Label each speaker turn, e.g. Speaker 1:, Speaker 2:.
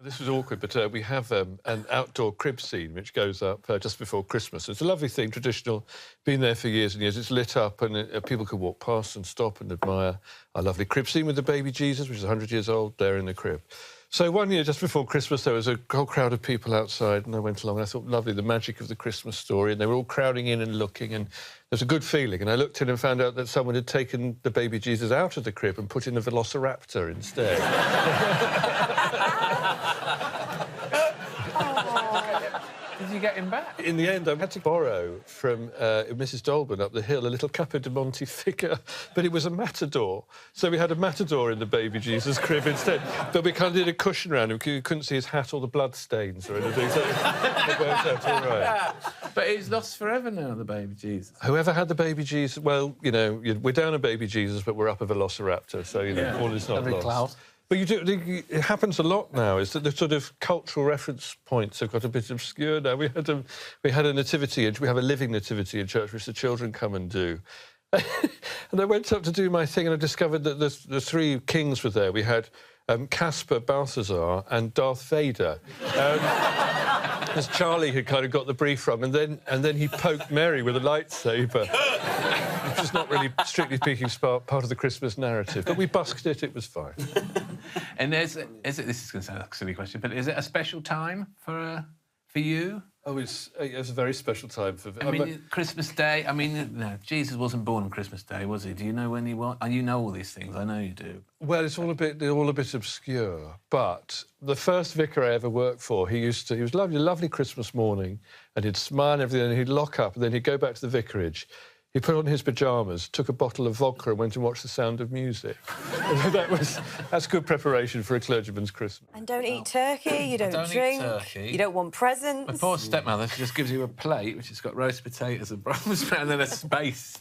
Speaker 1: This was awkward, but we have an outdoor crib scene which goes up just before Christmas. It's a lovely thing, traditional, been there for years and years. It's lit up and people can walk past and stop and admire our lovely crib scene with the baby Jesus, which is 100 years old, there in the crib. So one year, just before Christmas, there was a whole crowd of people outside and I went along and I thought, lovely, the magic of the Christmas story, and they were all crowding in and looking, and there was a good feeling. And I looked in and found out that someone had taken the baby Jesus out of the crib and put in a velociraptor instead.
Speaker 2: Did you get him back?
Speaker 1: In the end, I had to borrow from Mrs. Dolben up the hill a little Capo di Monte figure, but it was a matador. So we had a matador in the baby Jesus crib instead. But we kind of did a cushion around him because you couldn't see his hat or the blood stains or anything. So it worked out all right.
Speaker 2: But it's lost forever now, the baby Jesus.
Speaker 1: Whoever had the baby Jesus, well, you know, we're down a baby Jesus, but we're up a velociraptor, so, you know, all is not
Speaker 2: Every
Speaker 1: lost.
Speaker 2: cloud.
Speaker 1: But it happens a lot now, is that the sort of cultural reference points have got a bit obscure now. We had a nativity, and we have a living nativity in church, which the children come and do. And I went up to do my thing, and I discovered that the three kings were there. We had Caspar, Balthazar, and Darth Vader. As Charlie had kind of got the brief from, and then he poked Mary with a lightsaber. Which is not really, strictly speaking, part of the Christmas narrative. But we busked it, it was fine.
Speaker 2: And this is going to sound like a silly question, but is it a special time for you?
Speaker 1: Oh, it's a very special time for...
Speaker 2: I mean, Christmas Day, I mean, no, Jesus wasn't born on Christmas Day, was he? Do you know when he was? And you know all these things, I know you do.
Speaker 1: Well, it's all a bit obscure, but the first vicar I ever worked for, he was lovely Christmas morning, and he'd smile and everything, and he'd lock up, and then he'd go back to the vicarage. He put on his pyjamas, took a bottle of vodka and went and watched The Sound of Music. That's good preparation for a clergyman's Christmas.
Speaker 3: And don't eat turkey, you don't drink, you don't want presents.
Speaker 2: My poor stepmother, she just gives you a plate which has got roast potatoes and Brussels sprouts and then a space.